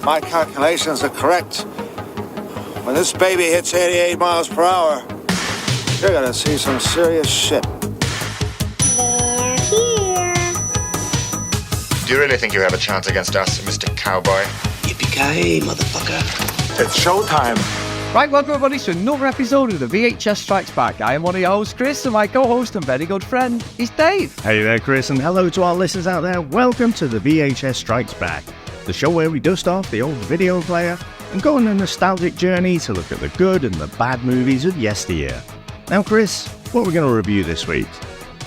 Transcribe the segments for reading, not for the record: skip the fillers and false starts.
my calculations are correct, when this baby hits 88 miles per hour, you're gonna see some serious shit. They're here. Do you really think you have a chance against us, Mr. Cowboy? Yippee-ki-yay, motherfucker. It's showtime. Right, welcome everybody to another episode of the VHS Strikes Back. I am one of your hosts, Chris, and my co-host and very good friend is Dave. Hey there, Chris, and hello to our listeners out there. Welcome to the VHS Strikes Back, the show where we dust off the old video player and go on a nostalgic journey to look at the good and the bad movies of yesteryear. Now, Chris, what are we going to review this week?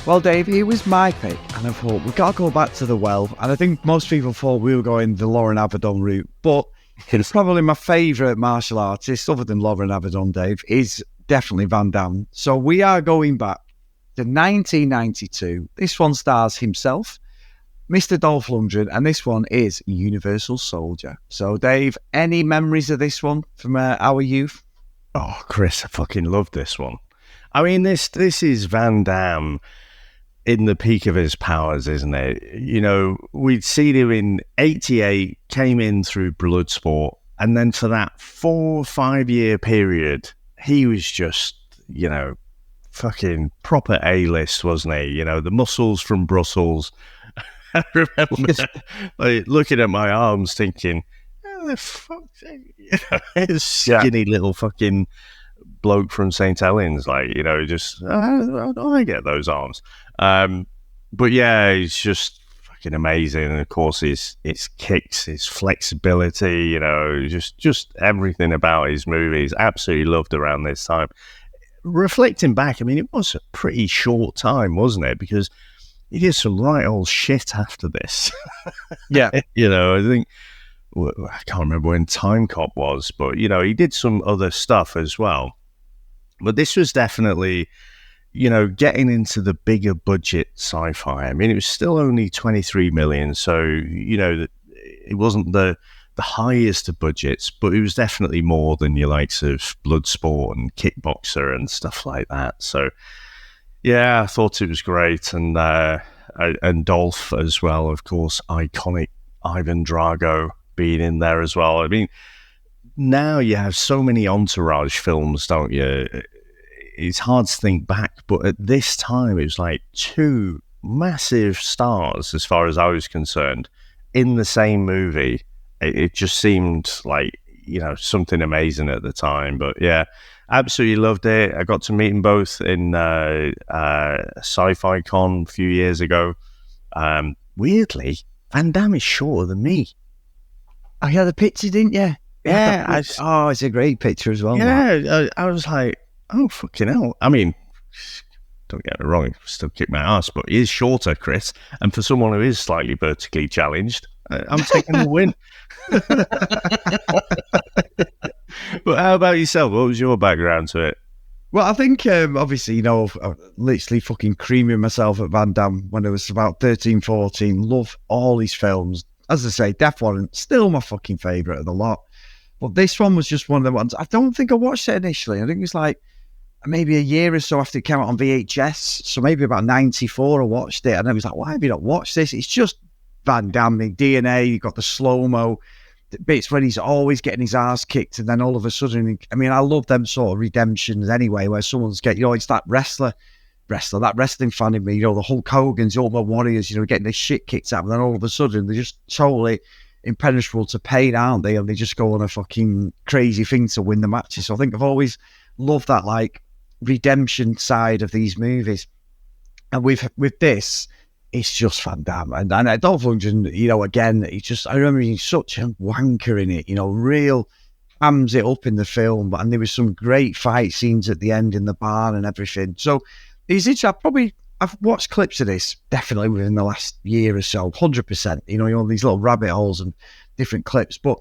Well, Dave, here was my pick, and I thought we've got to go back to the well, and I think most people thought we were going the Lauren Avedon route, but it's probably my favourite martial artist, other than Lauren Avedon, Dave, is definitely Van Damme. So we are going back to 1992. This one stars himself, Mr. Dolph Lundgren, and this one is Universal Soldier. So, Dave, any memories of this one from our youth? Oh, Chris, I fucking love this one. I mean, this is Van Damme in the peak of his powers, isn't it? You know, we'd seen him in 88, came in through Bloodsport, and then for that 4 or 5 year period, he was just, you know, fucking proper A-list, wasn't he? You know, the muscles from Brussels. I remember like, looking at my arms thinking, oh, the fuck, you know, skinny little fucking bloke from St. Helens, like, you know, just, how do I get those arms? But yeah, he's just fucking amazing. And of course, his kicks, his flexibility, you know, just everything about his movies. Absolutely loved around this time. Reflecting back, I mean, it was a pretty short time, wasn't it? Because he did some right old shit after this. Yeah. You know, I think, I can't remember when Time Cop was, but, you know, he did some other stuff as well. But this was definitely, you know, getting into the bigger budget sci-fi. I mean, it was still only 23 million, so, you know, it wasn't the highest of budgets, but it was definitely more than your likes of Bloodsport and Kickboxer and stuff like that. So, yeah, I thought it was great. And Dolph as well, of course, iconic Ivan Drago being in there as well. I mean, now you have so many entourage films, don't you? It's hard to think back, but at this time, it was like two massive stars, as far as I was concerned, in the same movie. It just seemed like, you know, something amazing at the time. But yeah, absolutely loved it. I got to meet them both in Sci-Fi Con a few years ago. Weirdly, Van Damme is shorter than me. I had the picture, didn't you? Yeah. It's a great picture as well. Yeah, I was like, oh, fucking hell. I mean, don't get me wrong, still kick my ass, but he is shorter, Chris. And for someone who is slightly vertically challenged, I'm taking the win. But how about yourself? What was your background to it? Well, I think, obviously, you know, I literally fucking creaming myself at Van Damme when I was about 13, 14. Love all his films. As I say, Death Warrant, still my fucking favourite of the lot. But this one was just one of the ones. I don't think I watched it initially. I think it was like maybe a year or so after it came out on VHS. So maybe about 94 I watched it. And I was like, why have you not watched this? It's just Van Damme in DNA. You got the slow-mo bits when he's always getting his ass kicked. And then all of a sudden, I mean, I love them sort of redemptions anyway, where someone's getting, you know, it's that that wrestling fan in me, you know, the Hulk Hogan's, Ultimate Warriors, you know, getting their shit kicked out. And then all of a sudden, they're just totally impenetrable to pain, aren't they? And they just go on a fucking crazy thing to win the matches. So I think I've always loved that, like, redemption side of these movies. And with this, it's just Van Damme. And Dolph Lundgren, you know, again, I remember he's such a wanker in it, you know, real hams it up in the film. And there was some great fight scenes at the end in the barn and everything. So I've watched clips of this definitely within the last year or so, 100%. You know, these little rabbit holes and different clips. But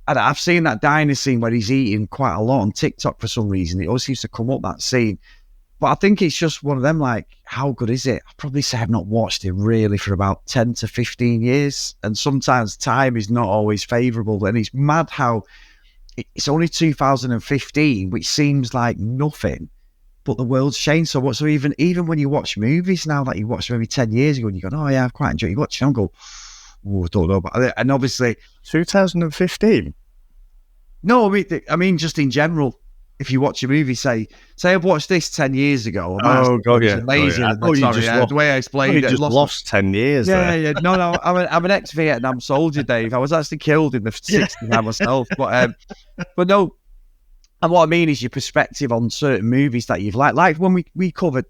I've seen that diner scene where he's eating quite a lot on TikTok for some reason. It always seems to come up, that scene. But I think it's just one of them, like, how good is it? I'd probably say I've not watched it really for about 10 to 15 years. And sometimes time is not always favourable. And it's mad how it's only 2015, which seems like nothing. But the world's changed so much. So even when you watch movies now, like you watched maybe 10 years ago, and you go, oh yeah, I've quite enjoyed it. You watch it and go, don't know about it. And obviously, 2015. no, I mean, just in general. If you watch a movie, say I've watched this 10 years ago. Oh, God, yeah. It's amazing. Oh, yeah. The way I explained it. You just lost 10 years Yeah, there. yeah. No, I'm an ex-Vietnam soldier, Dave. I was actually killed in the 60s by myself. But no, and what I mean is your perspective on certain movies that you've liked. Like when we covered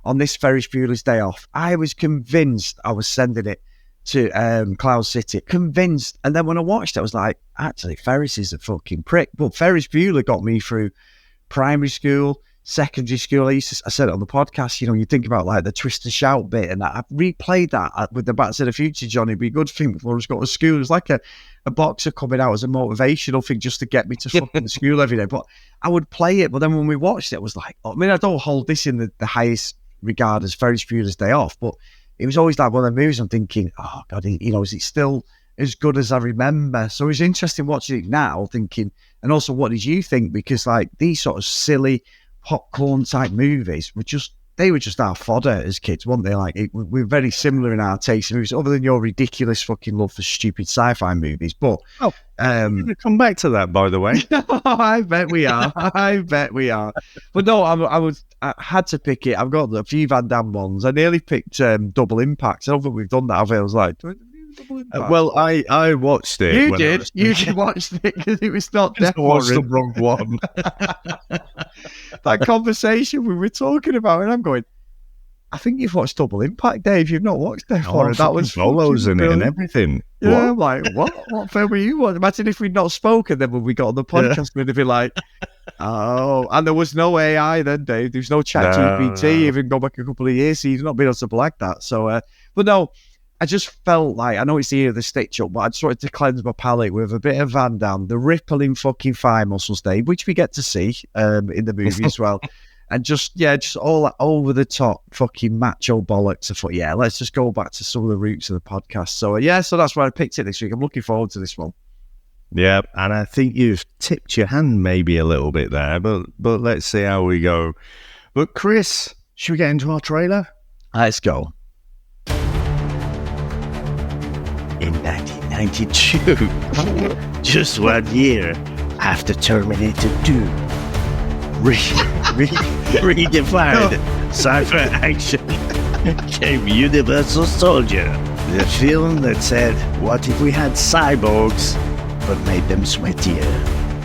on this Ferris Bueller's Day Off, I was convinced I was sending it to Cloud City. Convinced. And then when I watched it, I was like, actually, Ferris is a fucking prick. But Ferris Bueller got me through primary school, secondary school. I said it on the podcast, you think about like the twist and shout bit, and I've replayed that with the Back to the Future, Johnny. It'd be a good thing before I was going to school. It's like a boxer coming out as a motivational thing just to get me to fucking school every day. But I would play it, but then when we watched it, I was like, I mean, I don't hold this in the highest regard as Ferris Bueller's Day Off, but it was always like one of the movies I'm thinking, oh God, is it still as good as I remember? So it's interesting watching it now, thinking, and also what did you think? Because like these sort of silly popcorn type movies they were just our fodder as kids, weren't they? Like we're very similar in our taste in movies, other than your ridiculous fucking love for stupid sci-fi movies. But come back to that, by the way. I bet we are. But no, I had to pick it. I've got a few Van Damme ones. I nearly picked Double Impact. I don't think we've done that. I was like, well, I watched it. You did. You watched it because it was not Death I watched the Warrant. wrong one. That conversation we were talking about, and I'm going, I think you've watched Double Impact, Dave. You've not watched Death Warrant. That was follows in it and everything. Yeah, I'm like, what film were you watching? Imagine if we'd not spoken, then when we got on the podcast, we'd have been like, oh, and there was no AI then, Dave. There was no chat GPT, even go back a couple of years, so you've not been able to blag that. So, but no, I just felt like, I know it's the year of the stitch up, but I just wanted to cleanse my palate with a bit of Van Damme, the rippling fucking thigh muscles, Dave, which we get to see in the movie as well. And just all that over the top fucking macho bollocks. I thought, yeah, let's just go back to some of the roots of the podcast. So, so that's why I picked it this week. I'm looking forward to this one. Yeah, and I think you've tipped your hand maybe a little bit there, but let's see how we go. But Chris, should we get into our trailer? Let's go. In 1992, just 1 year after Terminator 2, redefined sci-fi action came Universal Soldier, the film that said, what if we had cyborgs but made them sweatier?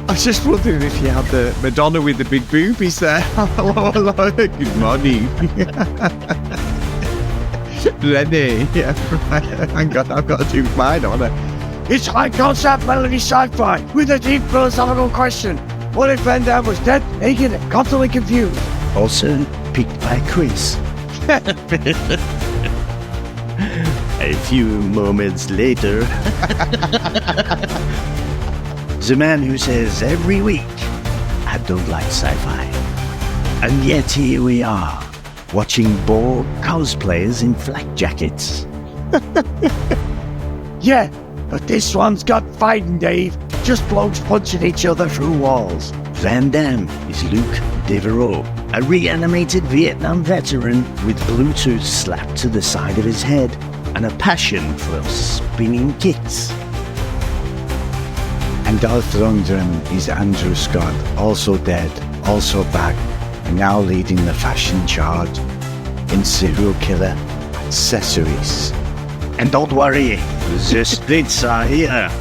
I was just wondering if you had the Madonna with the big boobies there. Hello, good morning. Lenny, yeah, hang on, I've got to do mine on it. It's high concept melody sci-fi with a deep philosophical question. What if Van Damme was dead, naked, and constantly confused? Also picked by Chris. A few moments later, the man who says every week, I don't like sci-fi. And yet here we are, watching bored cosplayers in flak jackets. Yeah, but this one's got fighting, Dave. Just blokes punching each other through walls. Van Damme is Luke Devereaux, a reanimated Vietnam veteran with Bluetooth slapped to the side of his head and a passion for spinning kicks. And Dolph Lundgren is Andrew Scott, also dead, also back, and now leading the fashion charge in serial killer accessories. And don't worry, the splits are here.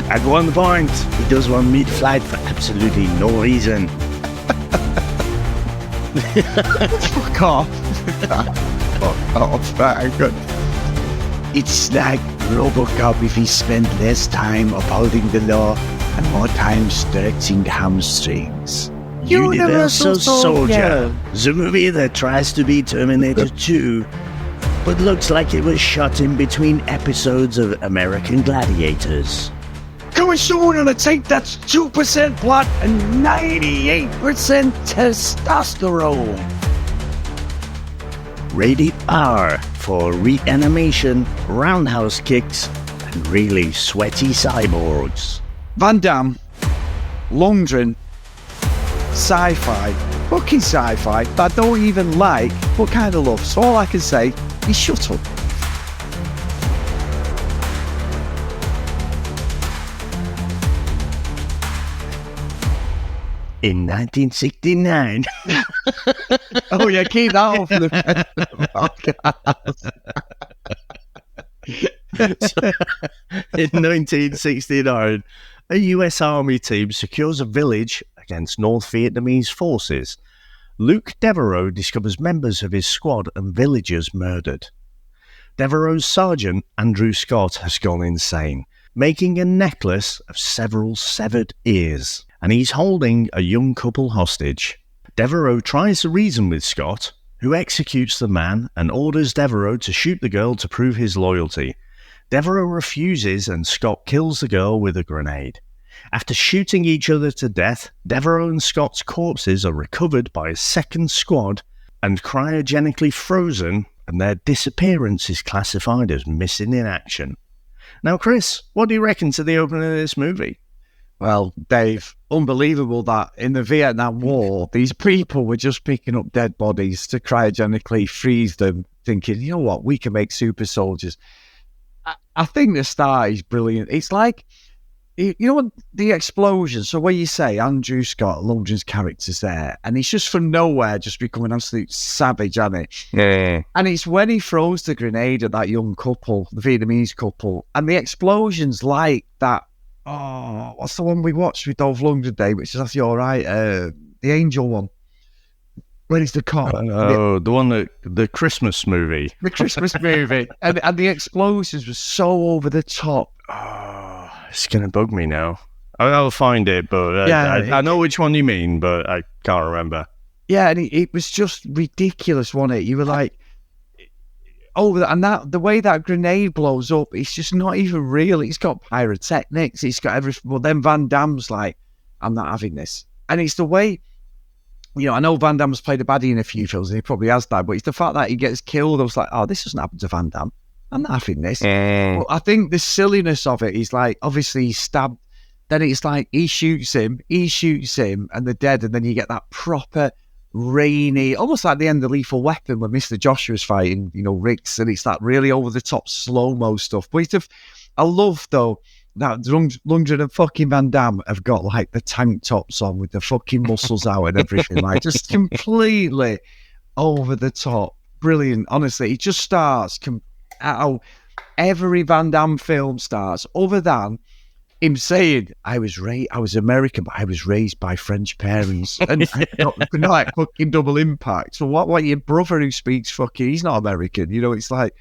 At one point, he does one mid-flight for absolutely no reason. Fuck off. Fuck off. Very good. It's like Robocop if he spent less time upholding the law and more time stretching hamstrings. Universal Soldier, the movie that tries to be Terminator 2, but looks like it was shot in between episodes of American Gladiators. Coming soon on a tape that's 2% plot and 98% testosterone. Rated R for reanimation, roundhouse kicks, and really sweaty cyborgs. Van Damme, Lundgren, sci-fi, fucking sci-fi that I don't even like, but kind of love. So all I can say is shut up. In 1969. Oh yeah, keep that off the podcast. In 1969, a US Army team secures a village against North Vietnamese forces. Luke Devereaux discovers members of his squad and villagers murdered. Devereaux's sergeant, Andrew Scott, has gone insane, making a necklace of several severed ears, and he's holding a young couple hostage. Devereaux tries to reason with Scott, who executes the man and orders Devereaux to shoot the girl to prove his loyalty. Devereaux refuses and Scott kills the girl with a grenade. After shooting each other to death, Devereaux and Scott's corpses are recovered by a second squad and cryogenically frozen, and their disappearance is classified as missing in action. Now, Chris, what do you reckon to the opening of this movie? Well, Dave, unbelievable that in the Vietnam War, these people were just picking up dead bodies to cryogenically freeze them, thinking, you know what, we can make super soldiers. I think the start is brilliant. It's like, you know what, the explosion. So where you say Andrew Scott, Lundgren's character's there, and he's just from nowhere just becoming an absolute savage, hasn't it? Yeah. And it's when he throws the grenade at that young couple, the Vietnamese couple, and the explosion's like that. Oh, what's the one we watched with Dolph Lundgren Day, which is actually all right? The Angel one. Where is the cop? Oh, the one that the Christmas movie. The Christmas movie. And the explosions were so over the top. Oh, it's going to bug me now. I'll find it, but I know which one you mean, but I can't remember. Yeah, and it was just ridiculous, wasn't it? You were like, the way that grenade blows up, it's just not even real. It's got pyrotechnics, it's got everything. Well, then Van Damme's like, I'm not having this. And it's the way, you know, I know Van Damme's played a baddie in a few films, and he probably has that, but it's the fact that he gets killed. I was like, oh, this doesn't happen to Van Damme. I'm not having this. Well, I think the silliness of it is like, obviously he's stabbed, then it's like he shoots him, and they're dead, and then you get that proper rainy, almost like the end of Lethal Weapon when Mr. Joshua's fighting, you know, Riggs, and it's that really over-the-top slow-mo stuff. But I love, though, that Lundgren and fucking Van Damme have got, like, the tank tops on with the fucking muscles out and everything, like, just completely over the top. Brilliant. Honestly, it just starts how every Van Damme film starts, other than him saying, I was American, but I was raised by French parents. And not like fucking Double Impact. So what your brother who speaks fucking, he's not American. You know, it's like,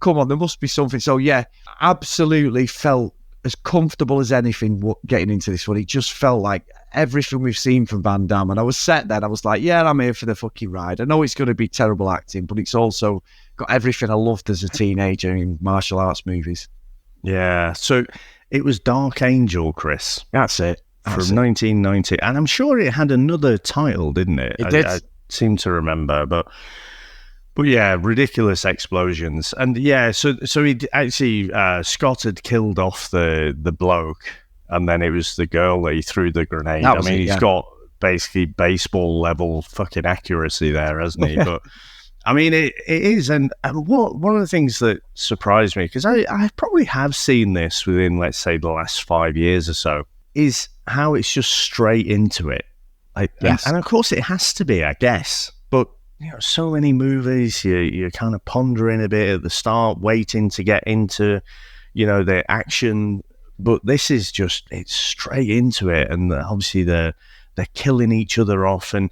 come on, there must be something. So yeah, absolutely felt as comfortable as anything getting into this one. It just felt like everything we've seen from Van Damme. And I was set there, I was like, yeah, I'm here for the fucking ride. I know it's going to be terrible acting, but it's also got everything I loved as a teenager in martial arts movies. Yeah, so it was Dark Angel, Chris. That's it. From 1990. And I'm sure it had another title, didn't it? It did. I seem to remember, but yeah, ridiculous explosions. And yeah, so he actually, Scott had killed off the bloke, and then it was the girl that he threw the grenade. I mean, he's got basically baseball level fucking accuracy there, hasn't he? But I mean, it is. And one of the things that surprised me, because I probably have seen this within, let's say, the last 5 years or so, is how it's just straight into it. Like, yes. And of course it has to be, I guess. But, you know, so many movies, you're kind of pondering a bit at the start, waiting to get into, you know, the action. But this is just, it's straight into it. And obviously they're killing each other off. And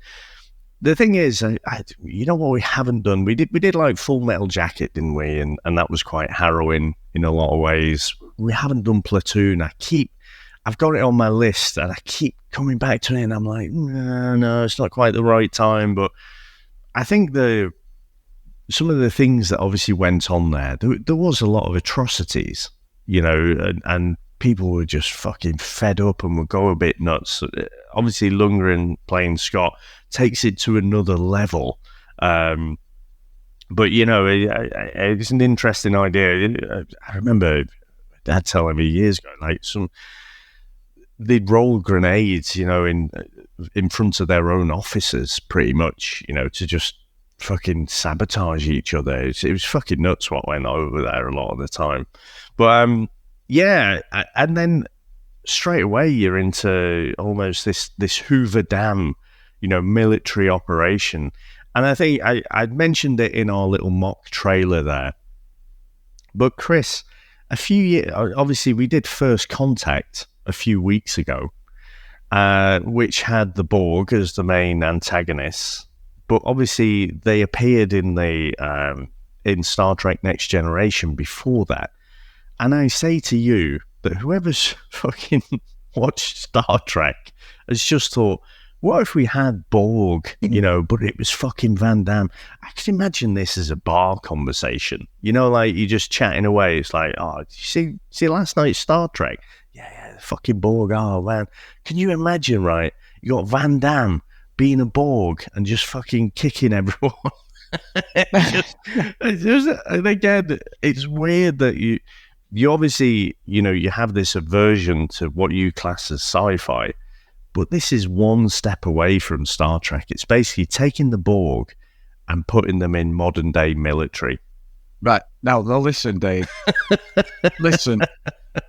the thing is, you know what we haven't done? We did like Full Metal Jacket, didn't we? And that was quite harrowing in a lot of ways. We haven't done Platoon. I've got it on my list, and I keep coming back to it, and I'm like, no, it's not quite the right time. But I think some of the things that obviously went on there was a lot of atrocities, you know, and people were just fucking fed up and would go a bit nuts. Obviously, Lundgren playing Scott takes it to another level. But, you know, it's an interesting idea. I remember Dad telling me years ago, like, they'd roll grenades, you know, in front of their own officers, pretty much, you know, to just fucking sabotage each other. It was fucking nuts what went over there a lot of the time. But, yeah, and then straight away you're into almost this Hoover Dam, military operation. And I think I'd mentioned it in our little mock trailer there. But Chris, a few years, obviously we did First Contact a few weeks ago, which had the Borg as the main antagonists. But obviously they appeared in in Star Trek Next Generation before that. And I say to you that whoever's fucking watched Star Trek has just thought, what if we had Borg, but it was fucking Van Damme? I can imagine this as a bar conversation. Like you're just chatting away. It's like, oh, did you see last night's Star Trek? Yeah, the fucking Borg. Oh, man. Can you imagine, right? You got Van Damme being a Borg and just fucking kicking everyone. And again, it's weird that you obviously, you have this aversion to what you class as sci-fi. But this is one step away from Star Trek. It's basically taking the Borg and putting them in modern day military. Right. Now listen, Dave. Listen.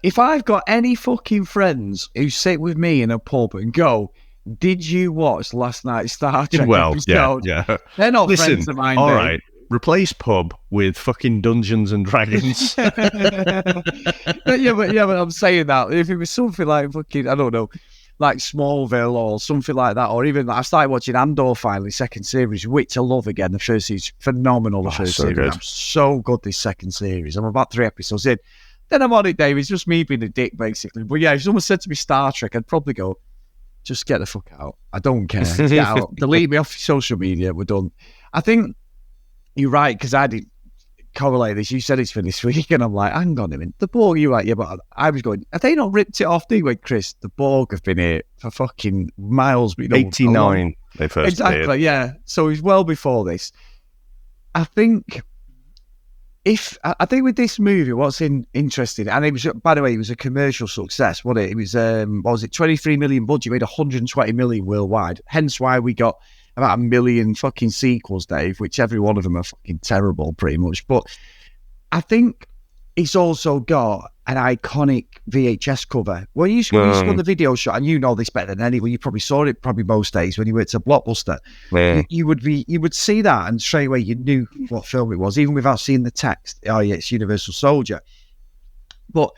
If I've got any fucking friends who sit with me in a pub and go, did you watch last night's Star Trek episode? Yeah. They're not friends of mine. All right. Replace pub with fucking Dungeons and Dragons. but I'm saying that. If it was something like fucking, I don't know, like Smallville or something like that, or even I started watching Andor finally, second series, which I love again. The first series, phenomenal. The first series, good. I'm so good. This second series, I'm about 3 episodes in. Then I'm on it, Dave. It's just me being a dick, basically. But yeah, if someone said to me Star Trek, I'd probably go, just get the fuck out. I don't care. Get out. Delete me off social media. We're done. I think you're right, because I did correlate this. You said it's for this week, and I'm like, hang on a minute. The Borg, you're right, yeah, but I was going, have they not ripped it off? They went, Chris, the Borg have been here for fucking miles. 89, they first Exactly, appeared. Yeah. So it's well before this. I think with this movie, what's interesting, and it was, by the way, it was a commercial success, wasn't it? It was, what was it, 23 million budget, made 120 million worldwide. Hence why we got about 1 million fucking sequels, Dave, which every one of them are fucking terrible, pretty much. But I think it's also got an iconic VHS cover. When you used to go on the video shot, and you know this better than anyone, you probably saw it most days when you went to Blockbuster. You would see that, and straight away you knew what film it was, even without seeing the text. Oh yeah, it's Universal Soldier. But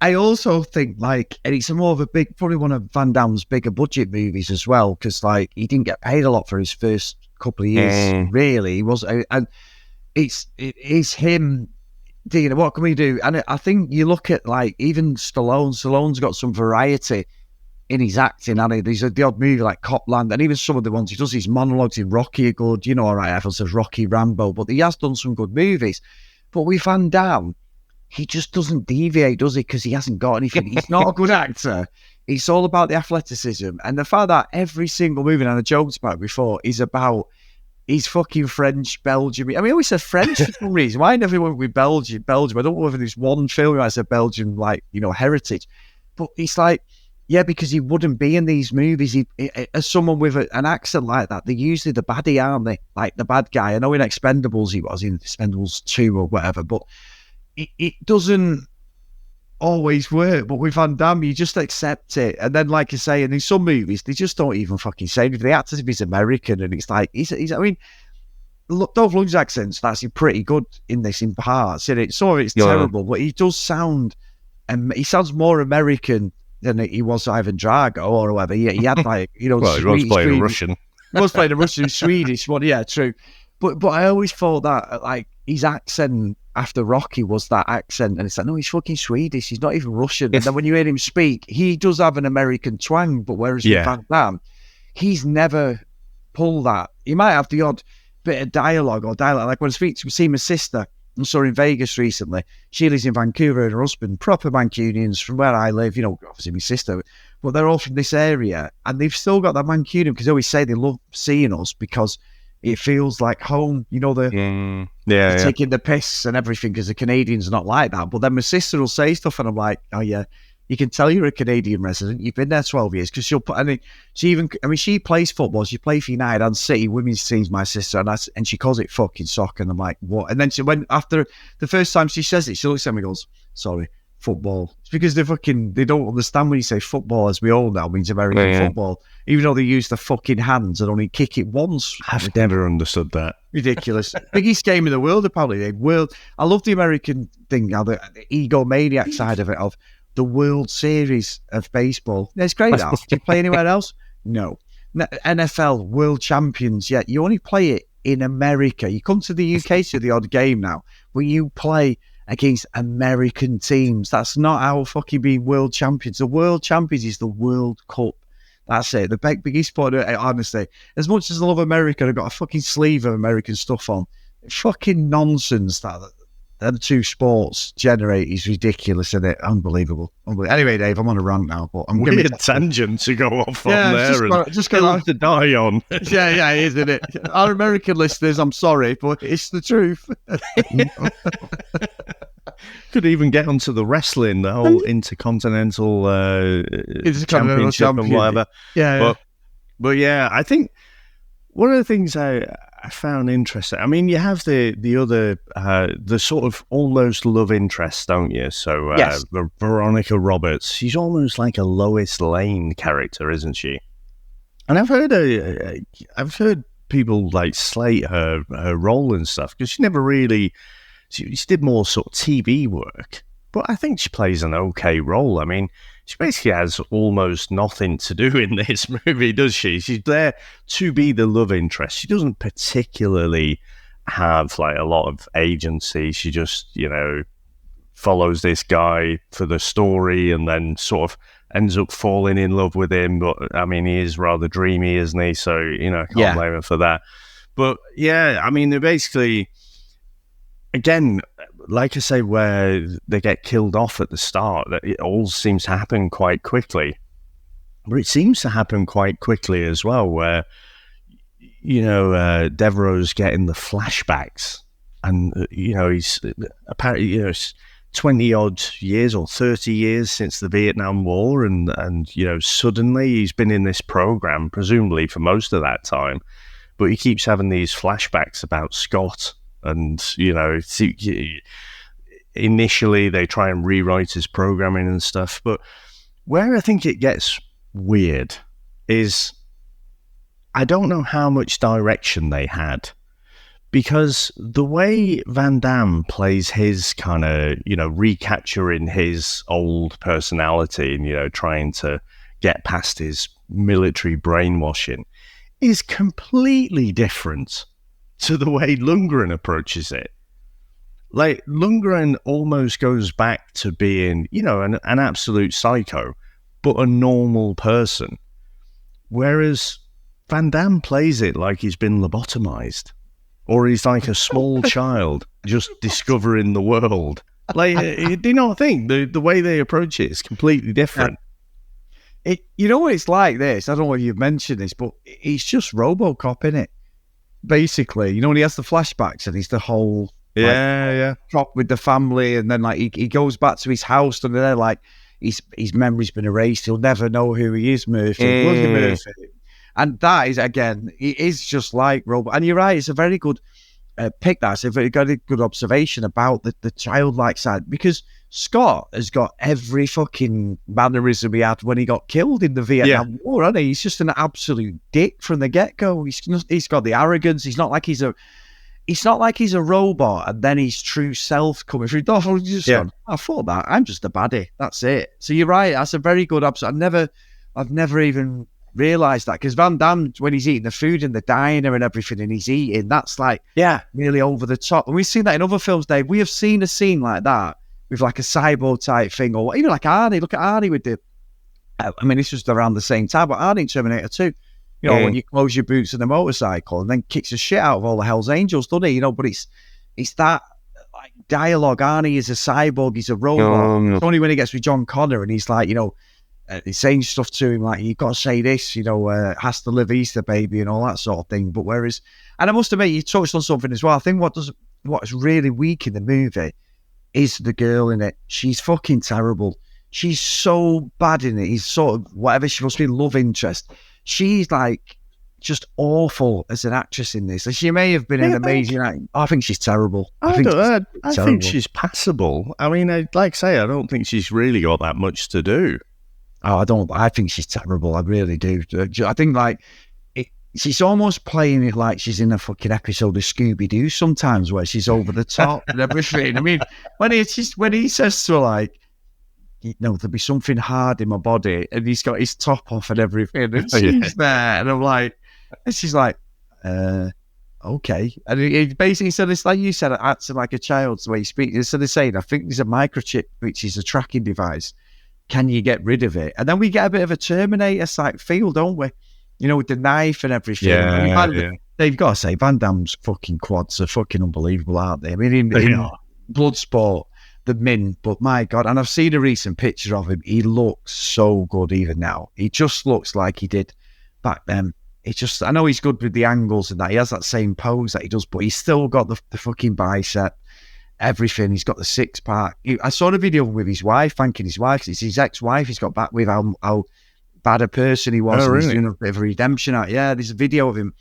I also think, and it's more of probably one of Van Damme's bigger budget movies as well, because he didn't get paid a lot for his first couple of years. Really, he was, and it is him. What can we do? And I think you look at even Stallone. Stallone's got some variety in his acting, and there's the odd movie like Copland, and even some of the ones he does. His monologues in Rocky are good. All right, everyone says Rocky, Rambo, but he has done some good movies. But with Van Damme, he just doesn't deviate, does he? Because he hasn't got anything. He's not a good actor. It's all about the athleticism. And the fact that every single movie, and I joked about it before, is about his fucking French, Belgium. I always said French for some reason. Why never went with Belgium? I don't know whether there's one film where I said Belgium, heritage. But it's because he wouldn't be in these movies. As someone with an accent like that, they're usually the baddie, aren't they? Like the bad guy. I know in Expendables he was, in Expendables 2 or whatever, but it doesn't always work. But with Van Damme, you just accept it. And then, like I say, and in some movies, they just don't even fucking say it. They act as if he's American, and it's look, Dolph Lundgren's accent's actually pretty good in this in parts. And some of it's terrible, but he does sound, he sounds more American than he was Ivan Drago or whatever. He had well, he was playing a Russian. He was playing a Russian, Swedish one, yeah, true. But I always thought that his accent after Rocky was that accent, and it's no, he's fucking Swedish. He's not even Russian. And then when you hear him speak, he does have an American twang. But whereas with Van Damme, he's never pulled that. He might have the odd bit of dialogue. Like when I see my sister, I saw her in Vegas recently. She lives in Vancouver, and her husband, proper Mancunians from where I live. Obviously my sister, but they're all from this area, and they've still got that Mancunian because they always say they love seeing us because it feels like home, taking the piss and everything, because the Canadians are not like that. But then my sister will say stuff, and I'm like, oh yeah, you can tell you're a Canadian resident. You've been there 12 years, because she'll put. She plays football. She plays for United and City women's teams. My sister, and she calls it fucking soccer. And I'm like, what? And then after the first time she says it, she looks at me and goes, sorry. football. It's because they don't understand when you say football, as we all know, means American football. Even though they use the fucking hands and only kick it once. I've never understood that. Ridiculous. Biggest game in the world, apparently. I love the American thing, the egomaniac side of it, of the World Series of baseball. It's great. Do you play anywhere else? No. NFL World Champions, yeah, you only play it in America. You come to the UK to the odd game now, where you play against American teams. That's not how fucking being world champions. The world champions is the World Cup. That's it. The biggest sport, honestly. As much as I love America, I've got a fucking sleeve of American stuff on. Fucking nonsense that the two sports generate is ridiculous, isn't it? Unbelievable. Anyway, Dave, I'm on a rant now, but I'm weird tangent to go off on there. Just got to die on. yeah, isn't it? Our American listeners, I'm sorry, but it's the truth. Could even get onto the wrestling, the whole intercontinental championship and whatever. Yeah. But yeah, I think one of the things I found interesting, I mean, you have the other, the sort of almost love interest, don't you? So yes. Veronica Roberts, she's almost like a Lois Lane character, isn't she? And I've heard people like slate her role and stuff because she never really, she did more sort of TV work. But I think she plays an okay role. I mean, she basically has almost nothing to do in this movie, does she? She's there to be the love interest. She doesn't particularly have like a lot of agency. She just, follows this guy for the story and then sort of ends up falling in love with him. But I mean, he is rather dreamy, isn't he? So, can't blame her for that. But yeah, I mean, they're basically, again, like I say, where they get killed off at the start, that it all seems to happen quite quickly. But it seems to happen quite quickly as well, where, Devereaux's getting the flashbacks. And, he's apparently, it's 20-odd years or 30 years since the Vietnam War. And suddenly he's been in this program, presumably for most of that time. But he keeps having these flashbacks about Scott. And, initially they try and rewrite his programming and stuff. But where I think it gets weird is I don't know how much direction they had. Because the way Van Damme plays his kind of, recapturing his old personality and, trying to get past his military brainwashing is completely different to the way Lundgren approaches it. Like, Lundgren almost goes back to being, an absolute psycho, but a normal person. Whereas Van Damme plays it like he's been lobotomized. Or he's like a small child just discovering the world. Like, do you not think the way they approach it is completely different? It's like this. I don't know if you've mentioned this, but he's just RoboCop, innit? Basically, when he has the flashbacks and he's the whole drop with the family, and then like he goes back to his house and they're like his memory's been erased. He'll never know who he is, Murphy. William Murphy. And that is, again, it is just like Robot. And you're right, it's a very good pick. That's a very good observation about the childlike side, because Scott has got every fucking mannerism he had when he got killed in the Vietnam War, hasn't he? He's just an absolute dick from the get-go. He's got the arrogance. He's not like he's a robot and then his true self coming through. Gone, I thought that. I'm just a baddie. That's it. So you're right. That's a very good observation. I've never even realised that, because Van Damme, when he's eating the food in the diner and everything and he's eating, that's like really over the top. And we've seen that in other films, Dave. We have seen a scene like that with like a cyborg type thing, or even like Arnie. Look at Arnie with the, I mean, it's just around the same time, but Arnie in Terminator 2, when you close your boots in the motorcycle and then kicks the shit out of all the Hell's Angels, doesn't he? But it's that like dialogue. Arnie is a cyborg, he's a robot. It's only when he gets with John Connor and he's like, he's saying stuff to him like, you've got to say this, hasta la vista, baby, and all that sort of thing. But whereas, and I must admit, you touched on something as well. I think what's really weak in the movie is the girl in it. She's fucking terrible. She's so bad in it. He's sort of whatever she must be, love interest. She's just awful as an actress in this. She may have been an amazing actor. I think she's terrible. I think think she's passable. I mean, like I say, I don't think she's really got that much to do. Oh, I think she's terrible. I really do. I think like she's almost playing it like she's in a fucking episode of Scooby-Doo sometimes, where she's over the top and everything. I mean, when he says to her, like, there'll be something hard in my body, and he's got his top off and everything, and she's there, and I'm like, and she's like, okay. And he basically said, it's like you said, acting like a child, the way he speaks. Instead of saying, I think there's a microchip, which is a tracking device. Can you get rid of it? And then we get a bit of a Terminator-like feel, don't we? With the knife and everything. Yeah, they've got to say, Van Damme's fucking quads are fucking unbelievable, aren't they? I mean, in Bloodsport, the mint, but my God, and I've seen a recent picture of him. He looks so good even now. He just looks like he did back then. I know he's good with the angles and that. He has that same pose that he does, but he's still got the fucking bicep. Everything. He's got the six-pack. I saw a video with his wife, thanking his wife. It's his ex-wife he's got back with, how bad a person he was. Oh, really? He's doing a bit of a redemption out. Yeah, there's a video of him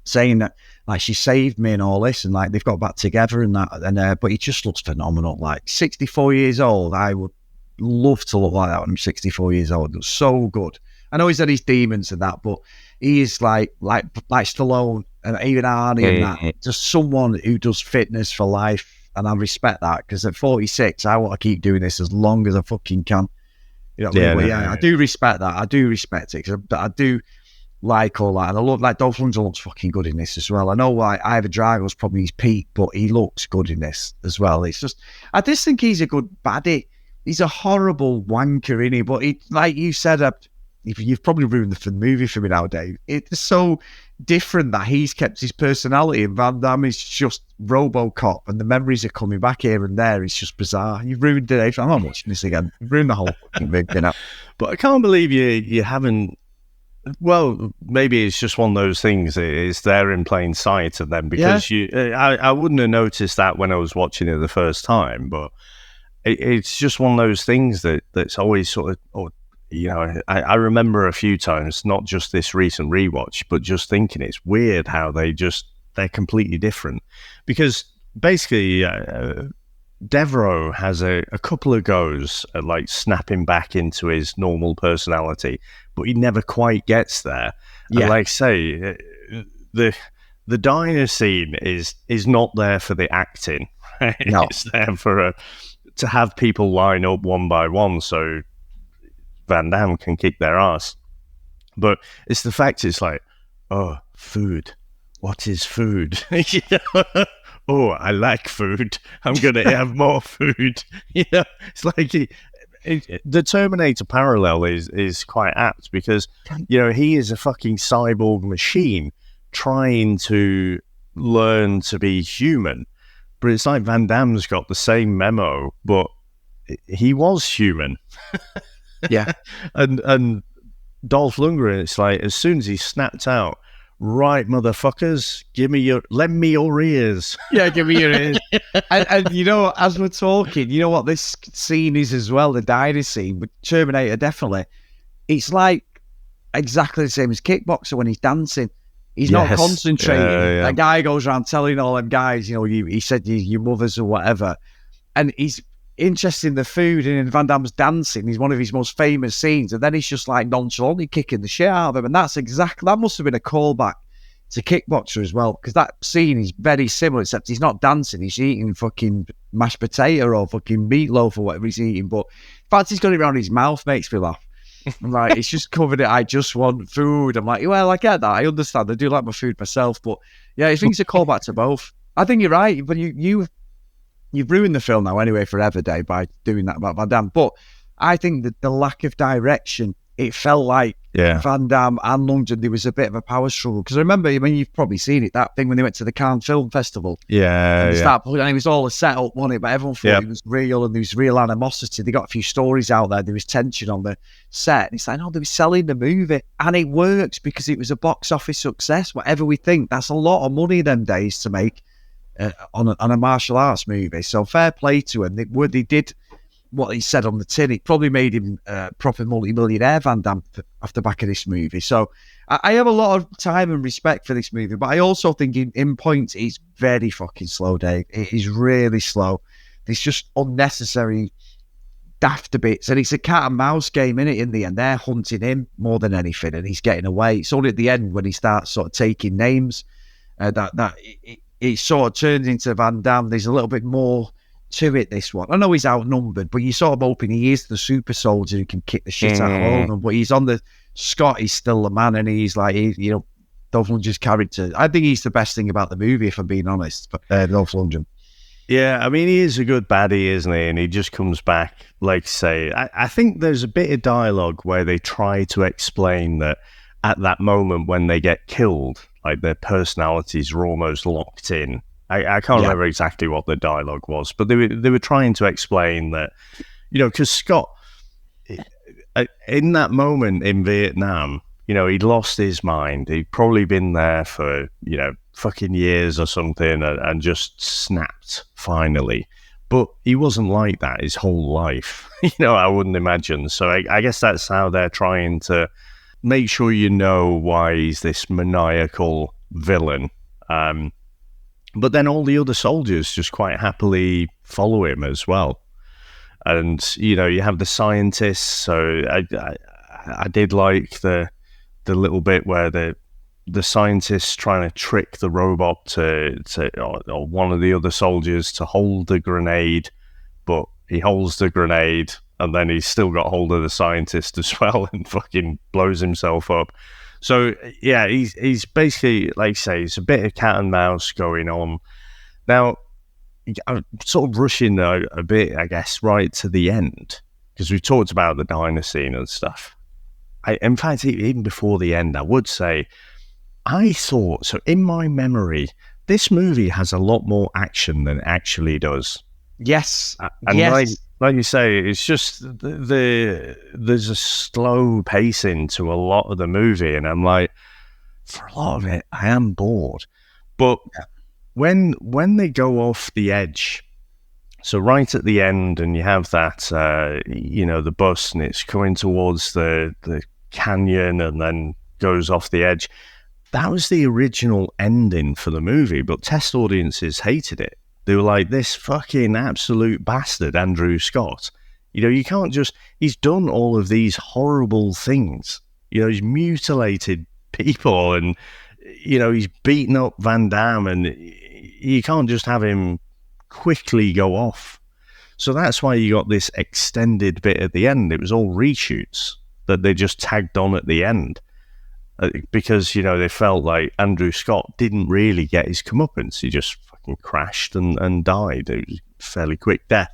saying that, like, she saved me and all this, and like they've got back together and that. And but he just looks phenomenal. Like 64 years old. I would love to look like that when I'm 64 years old. It was so good. I know he's had his demons and that, but he is like Stallone and even Arnie and that. Just someone who does fitness for life. And I respect that, because at 46, I want to keep doing this as long as I fucking can. You know what I mean? I do respect that. I do respect it, because I do like all that. And I love, like, Dolph Lundgren looks fucking good in this as well. I know Ivor Drago's probably his peak, but he looks good in this as well. It's just, I just think he's a good baddie. He's a horrible wanker, isn't he? But he, like you said, you've probably ruined the movie for me now, Dave. It's so different that he's kept his personality, and Van Damme is just RoboCop, and the memories are coming back here and there. It's just bizarre. You've ruined it. I'm not watching this again. You've ruined the whole fucking thing now. But I can't believe you haven't. Well, maybe it's just one of those things. It's there in plain sight of them, because I wouldn't have noticed that when I was watching it the first time. But it's just one of those things that's always sort of. I remember a few times, not just this recent rewatch, but just thinking it's weird how they're completely different. Because basically, Devereaux has a couple of goes at like snapping back into his normal personality, but he never quite gets there. Yeah. And like say, the diner scene is not there for the acting. Right? No. It's there for to have people line up one by one, so Van Damme can kick their ass. But it's the fact it's like, oh, food. What is food? Oh, I like food. I'm going to have more food. It's like the Terminator parallel is quite apt, because, he is a fucking cyborg machine trying to learn to be human. But it's like Van Damme's got the same memo, but he was human. Yeah. and Dolph Lundgren, it's like, as soon as he snapped out, right, motherfuckers, lend me your ears. Yeah, give me your ears. and as we're talking, you know what this scene is as well, the diner scene, with Terminator, definitely. It's like exactly the same as Kickboxer when he's dancing. He's not concentrating. Yeah. That guy goes around telling all them guys, he said your mothers or whatever. And he's interested in the food, and in Van Damme's dancing, he's one of his most famous scenes, and then he's just like nonchalantly kicking the shit out of him, and that must have been a callback to Kickboxer as well, because that scene is very similar, except he's not dancing, he's eating fucking mashed potato or fucking meatloaf or whatever he's eating, but the fact he's got it around his mouth makes me laugh. I'm like, it's just covered it, I just want food. I'm like, well, I get that, I understand, I do like my food myself, but yeah, I think it's a callback to both. I think you're right, but you've ruined the film now anyway forever, Dave, by doing that about Van Damme. But I think that the lack of direction, it felt like Van Damme and Lundgren, there was a bit of a power struggle. Because I remember, you've probably seen it, that thing when they went to the Cannes Film Festival. And it was all a setup, wasn't it? But everyone thought it was real, and there was real animosity. They got a few stories out there. There was tension on the set. And it's like, no, they were selling the movie. And it works because it was a box office success. Whatever we think, that's a lot of money them days to make on a martial arts movie. So fair play to them. They did what he said on the tin. It probably made him proper multi-millionaire, Van Damme, off the back of this movie. So I have a lot of time and respect for this movie, but I also think in points it's very fucking slow, Dave. It is really slow. There's just unnecessary daft bits, and it's a cat and mouse game, innit? In the end, they're hunting him more than anything, and he's getting away. It's only at the end when he starts sort of taking names that it sort of turns into Van Damme. There's a little bit more to it, this one. I know he's outnumbered, but you sort of hoping he is the super soldier who can kick the shit out of all of them. But he's on the Scott, he's still the man, and he's like, Dolph Lundgren's character. I think he's the best thing about the movie, if I'm being honest. Dolph Lundgren. Yeah, I mean, he is a good baddie, isn't he? And he just comes back, like say, I think there's a bit of dialogue where they try to explain that at that moment when they get killed, like their personalities are almost locked in. I can't remember exactly what the dialogue was, but they were trying to explain that, because Scott, in that moment in Vietnam, he'd lost his mind. He'd probably been there for, fucking years or something and just snapped finally. But he wasn't like that his whole life. I wouldn't imagine. So I guess that's how they're trying to make sure why he's this maniacal villain. But then all the other soldiers just quite happily follow him as well. And, you have the scientists. So I did like the little bit where the scientists trying to trick the robot or one of the other soldiers to hold the grenade, but he holds the grenade and then he's still got hold of the scientist as well and fucking blows himself up. So, yeah, he's basically, like I say, it's a bit of cat and mouse going on. Now, I'm sort of rushing a bit, I guess, right to the end, because we've talked about the diner scene and stuff. In fact, even before the end, I would say, I thought, so in my memory, this movie has a lot more action than it actually does. Yes. And yes. Like you say, it's just there's a slow pacing to a lot of the movie, and I'm like, for a lot of it, I am bored. But when they go off the edge, so right at the end, and you have that, the bus, and it's coming towards the canyon, and then goes off the edge. That was the original ending for the movie, but test audiences hated it. They were like, this fucking absolute bastard, Andrew Scott. You can't just... He's done all of these horrible things. He's mutilated people and, he's beaten up Van Damme, and you can't just have him quickly go off. So that's why you got this extended bit at the end. It was all reshoots that they just tagged on at the end. Because, they felt like Andrew Scott didn't really get his comeuppance. He just fucking crashed and died. It was a fairly quick death.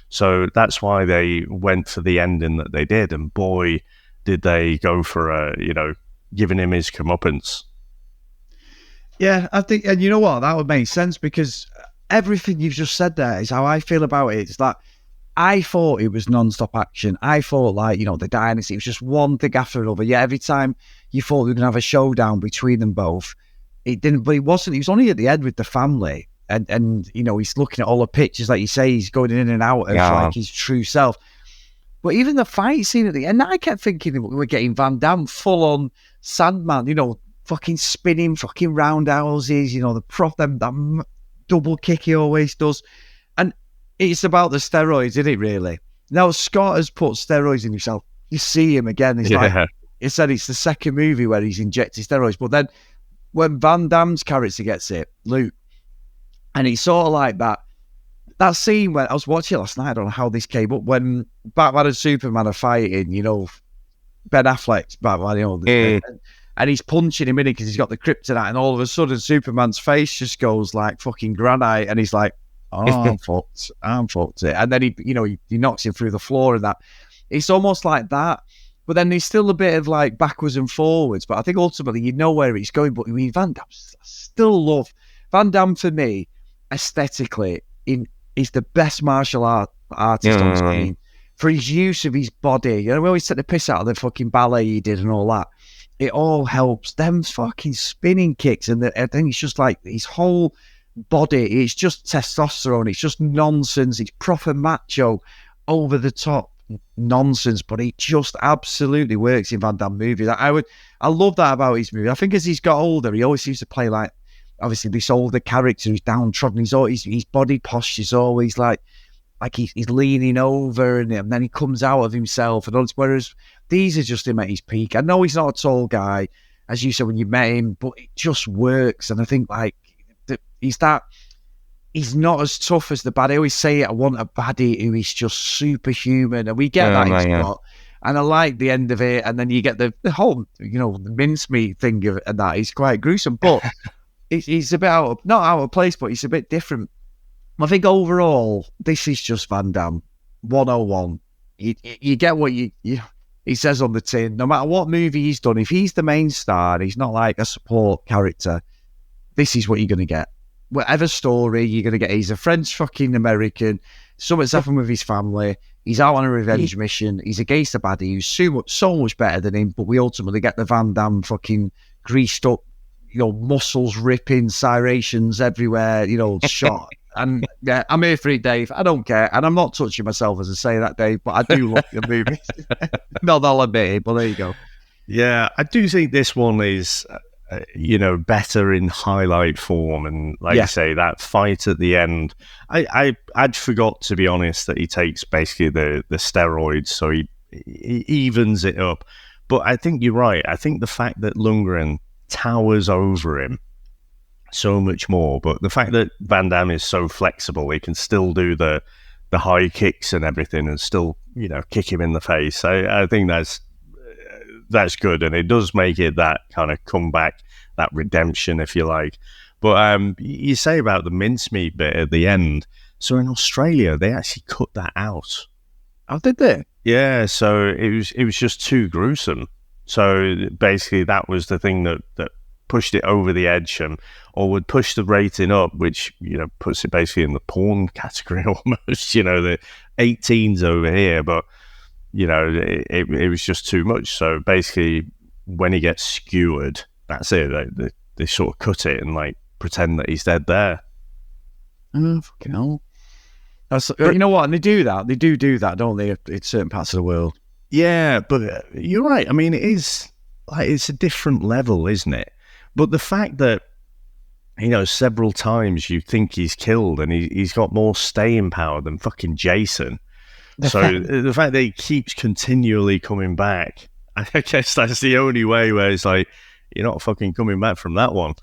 So that's why they went for the ending that they did. And boy, did they go for, giving him his comeuppance. Yeah, I think, and you know what? That would make sense, because everything you've just said there is how I feel about it. It's that I thought it was non-stop action. I thought, the dynasty, it was just one thing after another. Yeah, every time you thought we were going to have a showdown between them both, it didn't, but it wasn't. He was only at the end with the family. And he's looking at all the pictures, like you say, he's going in and out of his true self. But even the fight scene at the end, I kept thinking we were getting Van Damme full-on Sandman, fucking spinning fucking roundhouses, that double kick he always does. And it's about the steroids, isn't it, really? Now, Scott has put steroids in himself. You see him again. It's like, he said it's the second movie where he's injected steroids. But then when Van Damme's character gets it, Luke, and it's sort of like that scene when I was watching it last night, I don't know how this came up, when Batman and Superman are fighting, Ben Affleck's Batman, and he's punching him in it because he's got the kryptonite, and all of a sudden Superman's face just goes like fucking granite, and he's like, oh, I'm fucked it. And then he knocks him through the floor, and that. It's almost like that. But then there's still a bit of like backwards and forwards. But I think ultimately you know where it's going. But Van Damme, I still love Van Damme. For me, aesthetically, he's the best martial artist on screen for his use of his body. We always take the piss out of the fucking ballet he did and all that. It all helps. Them fucking spinning kicks, and I think it's just like his whole body. It's just testosterone. It's just nonsense. It's proper macho. over the top nonsense, but it just absolutely works in Van Damme movies. I love that about his movie. I think as he's got older, he always seems to play like, obviously, this older character who's downtrodden. His body posture's always like he's leaning over, and then he comes out of himself. And whereas these are just him at his peak. I know he's not a tall guy, as you said when you met him, but it just works. And I think like he's not as tough as the baddie. I always say it. I want a baddie who is just superhuman, and we get that in Scott. And I like the end of it. And then you get the whole, the mincemeat thing of and that. He's quite gruesome, but he's a bit not out of place, but he's a bit different. I think overall, this is just Van Damme 101. You get what he says on the tin. No matter what movie he's done, if he's the main star, he's not like a support character. This is what you're going to get. Whatever story you're going to get, he's a French fucking American. Something's happened with his family. He's out on a revenge mission. He's against a baddie who's so much better than him. But we ultimately get the Van Damme fucking greased up, muscles ripping, serrations everywhere, shot. And yeah, I'm here for it, Dave. I don't care. And I'm not touching myself as I say that, Dave, but I do love the movie. Not I'll admit it, but there you go. Yeah, I do think this one is, better in highlight form. And like you say, that fight at the end, I'd forgot, to be honest, that he takes basically the steroids, so he evens it up. But I think you're right. I think the fact that Lundgren towers over him so much more, but the fact that Van Damme is so flexible, he can still do the high kicks and everything and still, kick him in the face. I think that's good, and it does make it that kind of comeback, that redemption, if you like. But you say about the mincemeat bit at the end. So in Australia, they actually cut that out. Oh, did they? Yeah, so it was just too gruesome. So basically, that was the thing that pushed it over the edge, or would push the rating up, which puts it basically in the porn category almost. The 18s over here, but it was just too much. So basically, when he gets skewered, that's it. They sort of cut it and like pretend that he's dead there. Oh, fucking hell! You know what? And they do that. They do that, don't they? In certain parts of the world. Yeah, but you're right. I mean, it is like it's a different level, isn't it? But the fact that several times you think he's killed, and he's got more staying power than fucking Jason. So the fact that he keeps continually coming back, I guess that's the only way where it's like, you're not fucking coming back from that one.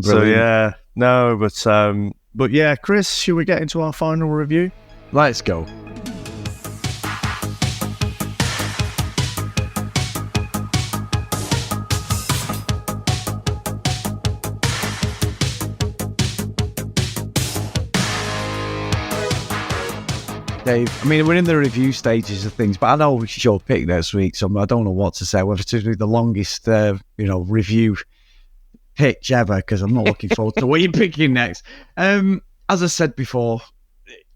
So yeah, no, but yeah, Chris, should we get into our final review? Let's go. Dave, I mean, we're in the review stages of things, but I know it's your pick next week, so I don't know what to say, whether to do the longest, review pitch ever, because I'm not looking forward to what you're picking next. As I said before,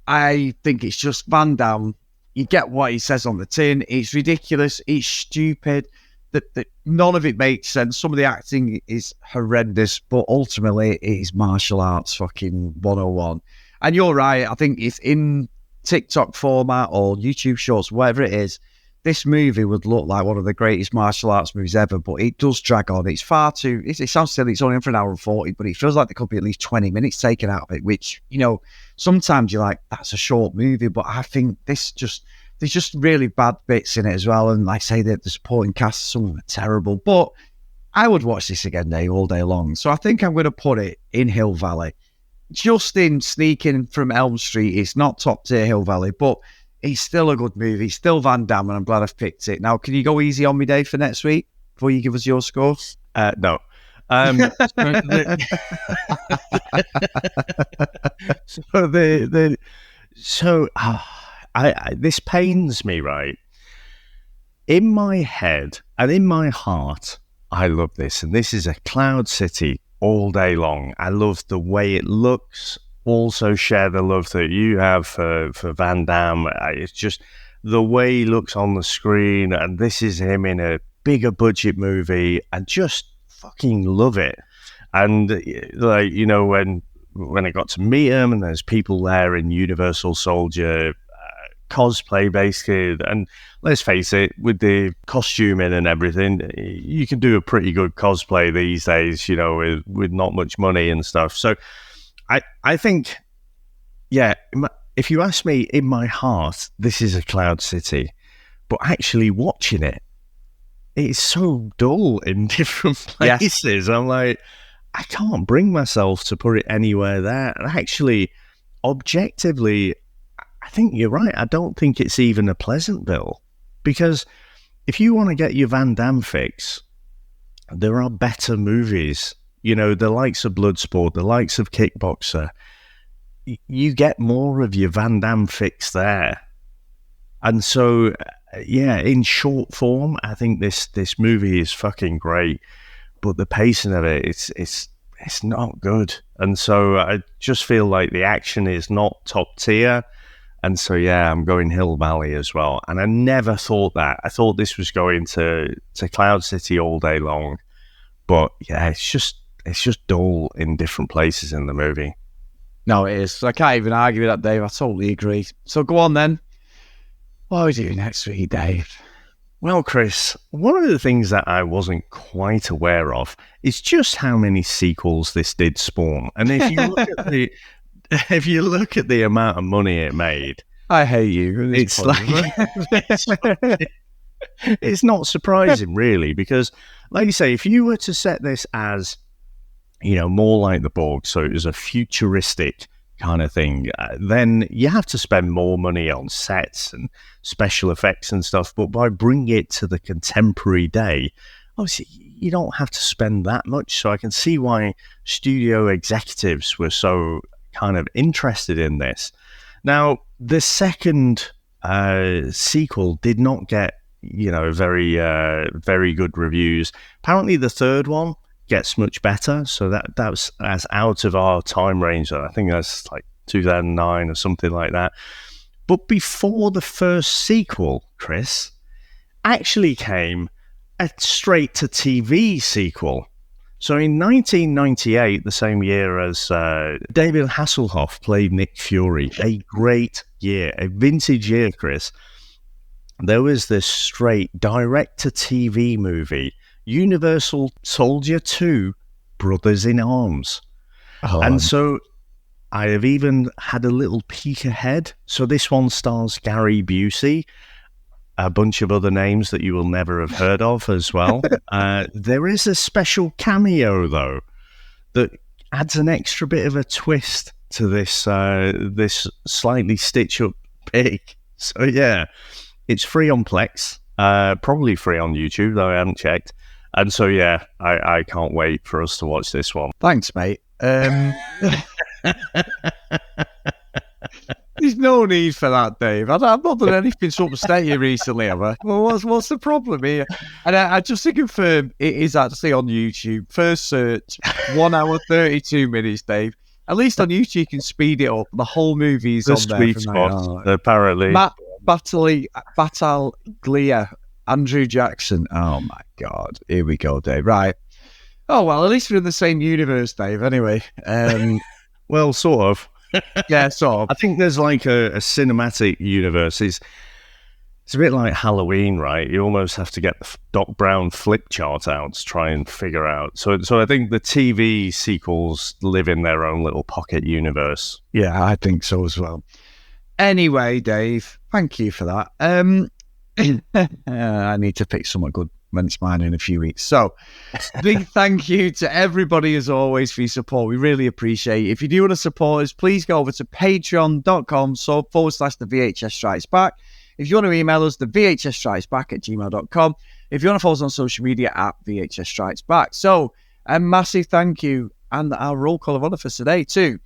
I think it's just Van Damme. You get what he says on the tin. It's ridiculous. It's stupid. That none of it makes sense. Some of the acting is horrendous, but ultimately it is martial arts fucking 101. And you're right. I think it's in TikTok format or YouTube shorts, whatever it is, this movie would look like one of the greatest martial arts movies ever, but it does drag on. It's far too, it sounds silly, it's only in for an hour and 40, but it feels like there could be at least 20 minutes taken out of it, which, sometimes you're like, that's a short movie, but I think there's just really bad bits in it as well. And like I say, the supporting cast, some of them are terrible, but I would watch this again, Dave, all day long. So I think I'm going to put it in Hill Valley. Just in Sneaking from Elm Street, it's not top tier Hill Valley, but it's still a good movie. It's still Van Damme, and I'm glad I've picked it. Now, can you go easy on me, Dave, for next week before you give us your score? No. This pains me, right? In my head and in my heart, I love this, and this is a Cloud City all day long. I love the way it looks. Also share the love that you have for Van Damme. It's just the way he looks on the screen, and this is him in a bigger budget movie, and just fucking love it. And when when I got to meet him, and there's people there in Universal Soldier cosplay, basically. And let's face it, with the costuming and everything, you can do a pretty good cosplay these days, you know, with not much money and stuff. So I think, yeah, if you ask me, in my heart, this is a Cloud City. But actually watching it, it's so dull in different places. I'm like, I can't bring myself to put it anywhere there. And actually, objectively, I think you're right. I don't think it's even a Pleasantville. Because if you want to get your Van Damme fix, there are better movies. You know, the likes of Bloodsport, the likes of Kickboxer. You get more of your Van Damme fix there. And so, yeah, in short form, I think this movie is fucking great. But the pacing of it, it's not good. And so I just feel like the action is not top tier. And so, yeah, I'm going Hill Valley as well. And I never thought that. I thought this was going to Cloud City all day long. But, yeah, it's just dull in different places in the movie. No, it is. I can't even argue with that, Dave. I totally agree. So go on then. What are we doing next week, Dave? Well, Chris, one of the things that I wasn't quite aware of is just how many sequels this did spawn. And if you look at the... If you look at the amount of money it made, I hate you. It's like it's not surprising, really, because, like you say, if you were to set this as, you know, more like the Borg, so it was a futuristic kind of thing, then you have to spend more money on sets and special effects and stuff. But by bringing it to the contemporary day, obviously you don't have to spend that much. So I can see why studio executives were so kind of interested in this. Now, the second sequel did not get, you know, very good reviews. Apparently the third one gets much better, so that was as out of our time range. I think that's like 2009 or something like that. But before the first sequel, Chris, actually came a straight to TV sequel. So in 1998, the same year as David Hasselhoff played Nick Fury, a great year, a vintage year, Chris, there was this straight direct-to-TV movie, Universal Soldier 2, Brothers in Arms. Oh, and so I have even had a little peek ahead. So this one stars Gary Busey, a bunch of other names that you will never have heard of as well. There is a special cameo, though, that adds an extra bit of a twist to this this slightly stitch-up pig. So, yeah, it's free on Plex, probably free on YouTube, though I haven't checked. And so, yeah, I can't wait for us to watch this one. Thanks, mate. There's no need for that, Dave. I've not done anything to upset you recently, have I? Well, what's the problem here? And I just to confirm, it is actually on YouTube. First search, 1 hour, 32 minutes, Dave. At least on YouTube, you can speed it up. The whole movie is on there. The sweet spot, apparently. Battaglia, Andrew Jackson. Oh, my God. Here we go, Dave. Right. Oh, well, at least we're in the same universe, Dave, anyway. Well, sort of. Yeah, sort of. I think there's like a cinematic universe. It's a bit like Halloween, right? You almost have to get the Doc Brown flip chart out to try and figure out. So I think the TV sequels live in their own little pocket universe. Yeah, I think so as well. Anyway, Dave, thank you for that. I need to pick someone good when it's mine in a few weeks. So, big thank you to everybody, as always, for your support. We really appreciate it. If you do want to support us, please go over to patreon.com/the VHS Strikes Back. If you want to email us, the VHSStrikesBack@gmail.com. If you want to follow us on social media, at VHS Strikes Back. So, a massive thank you, and our roll call of honour for today to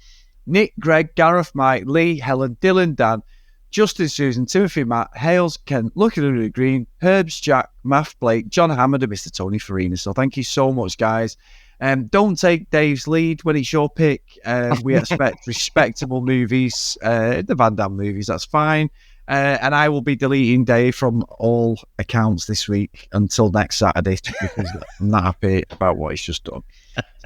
Nick, Greg, Gareth, Mike, Lee, Helen, Dylan, Dan, Justin, Susan, Timothy, Matt, Hales, Ken, Lucky Lulu Green, Herbs, Jack, Math, Blake, John Hammond, and Mr. Tony Farina. So thank you so much, guys. Don't take Dave's lead when it's your pick. We expect respectable movies, the Van Damme movies, that's fine. And I will be deleting Dave from all accounts this week until next Saturday because I'm not happy about what he's just done.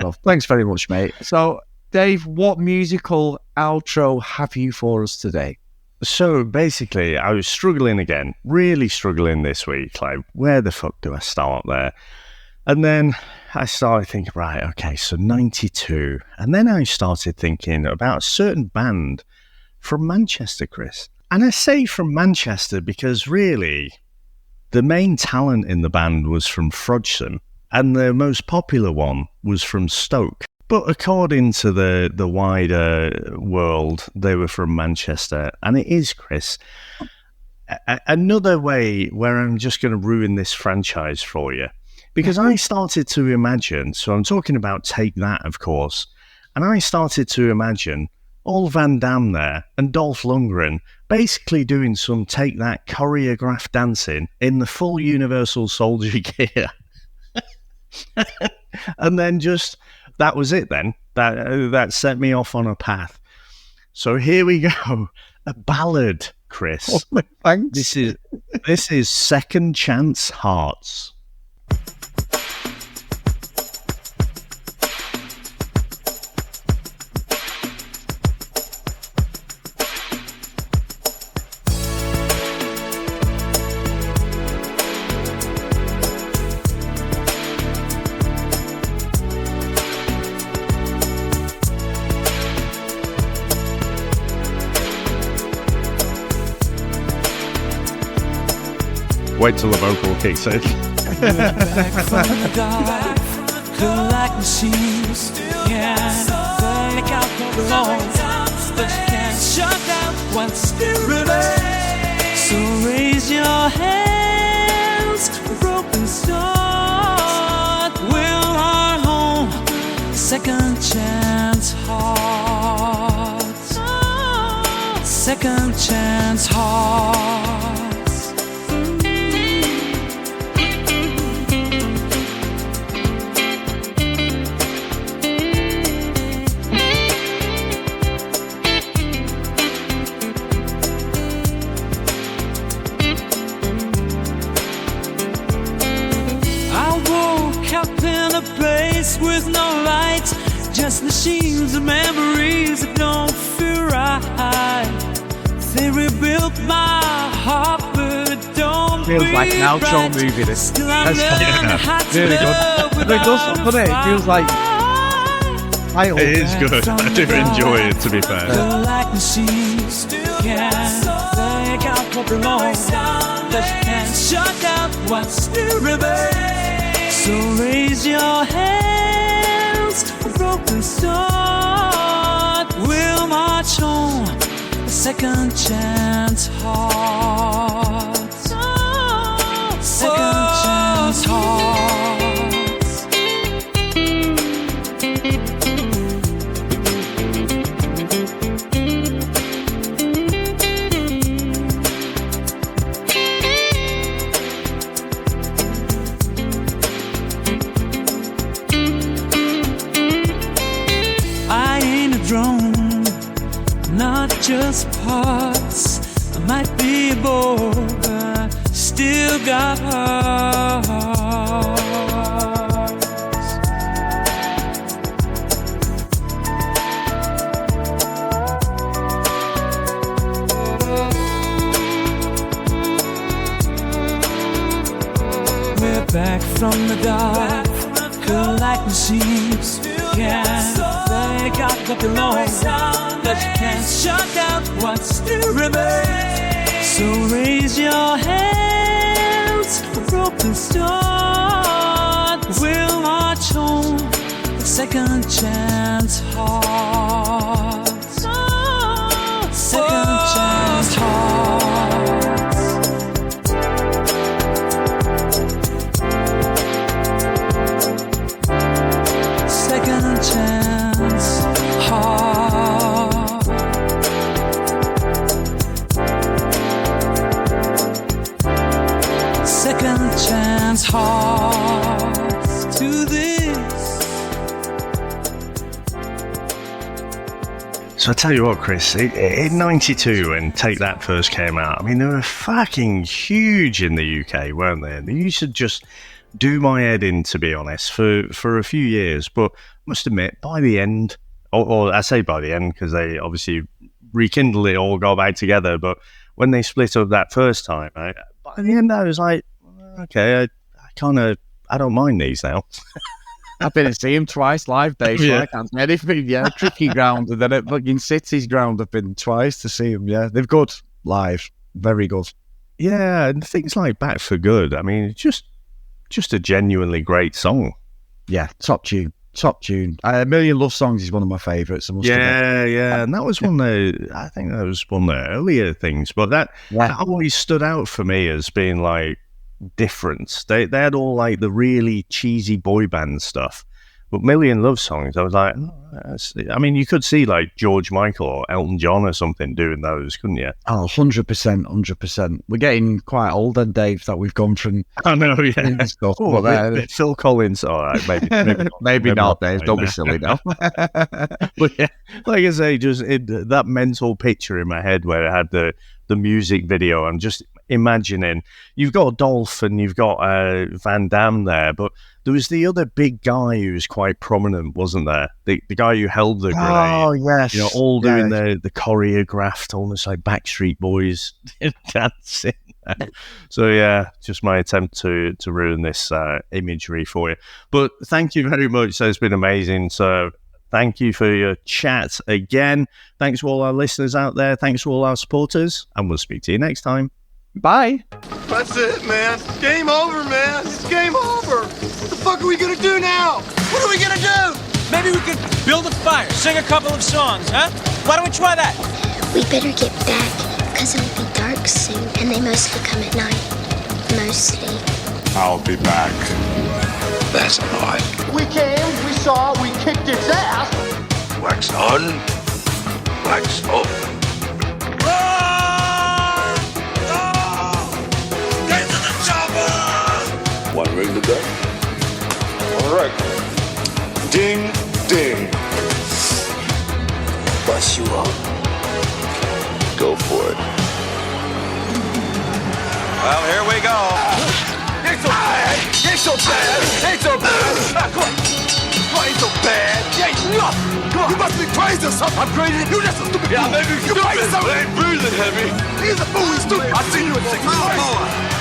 So thanks very much, mate. So Dave, what musical outro have you for us today? So basically, I was struggling again, really struggling this week. Like, where the fuck do I start there? And then I started thinking, right, okay, so 92. And then I started thinking about a certain band from Manchester, Chris. And I say from Manchester because really, the main talent in the band was from Frodsham, and the most popular one was from Stoke. But according to the wider world, they were from Manchester. And it is, Chris, another way where I'm just going to ruin this franchise for you. Because I started to imagine, so I'm talking about Take That, of course, and I started to imagine all Van Damme there and Dolph Lundgren basically doing some Take That choreographed dancing in the full Universal Soldier gear. And then just... that was it then. That set me off on a path. So here we go. A ballad, Chris. Oh, thanks. This is Second Chance Hearts. Wait till the vocal kicks in. Back from the dark, feel like machines. Yeah, break out the walls, but you can't shut down what still remains. So raise your hands, broken start. Will our home, second chance hearts, second chance hearts. With no light, just machines and memories that don't feel right. They rebuilt my heart, but it don't Feels like an breathe outro right. movie, this. Still I'm That's learning how to really love good. But it does, doesn't it? It feels like title. It is good. I do enjoy it, to be fair. Feel like machines, can't think out what belongs, but you can't shut down what still remains. So raise your hands, a broken start. We'll march on, a second chance hearts, second chance hearts. Not just parts, I might be bored, but still got hearts. We're back from the dark, feel like machines. Can't think out what belongs, but you can't shut down what still remains. So raise your hands, a broken start. We'll march on, a second chance hearts, second chance hearts. Second chance heart. Second chance hearts to this. So I tell you what, Chris, in 92 when Take That first came out, I mean, they were fucking huge in the UK, weren't they? They used to just do my head in, to be honest, for a few years. But I must admit, by the end, or I say by the end, because they obviously rekindle it all, go back together. But when they split up that first time, by the end I was like, okay, I don't mind these now. I've been to see him twice live, Dave, so I can't say anything. Yeah, Tricky Ground, and then at fucking City's Ground, I've been twice to see him. Yeah, they're good live, very good. Yeah, and things like Back for Good. I mean, just a genuinely great song. Yeah, top tune. A Million Love Songs is one of my favourites. Yeah, and that was I think that was one of the earlier things, but that always stood out for me as being like different. They had all like the really cheesy boy band stuff, but Million Love Songs, I was like, I mean, you could see like George Michael or Elton John or something doing those, couldn't you? Oh, 100%. We're getting quite old then, Dave, that we've gone from... I know, yeah. Stuff, Phil Collins, all right, maybe not, Dave, don't be silly now. But yeah, like I say, just that mental picture in my head where it had the music video, I'm just imagining, you've got Dolph and you've got Van Damme there, but there was the other big guy who was quite prominent, wasn't there? The guy who held the grenade. Oh, yes. You know, all doing the choreographed, almost like Backstreet Boys dancing. So, yeah, just my attempt to ruin this imagery for you. But thank you very much. So it's been amazing. So thank you for your chat again. Thanks to all our listeners out there. Thanks to all our supporters. And we'll speak to you next time. Bye. That's it, man. Game over, man. It's game over. What the fuck are we gonna do now? What are we gonna do? Maybe we could build a fire, sing a couple of songs, huh? Why don't we try that? We better get back, because it'll be dark soon, and they mostly come at night. Mostly. I'll be back. That's annoying. We came, we saw, we kicked its ass. Wax on, wax off. One ring to go. All right. Ding, ding. Bust you up. Go for it. Well, here we go. Ain't so bad. Ain't so bad. Ain't so bad. Come on, ain't so bad. Ain't nothing. Come on. You must be crazy or something. I'm crazy. You just a stupid. Yeah, maybe you stupid. Ain't breathing heavy. He's a fool. He's stupid. I'll see you in 6 months.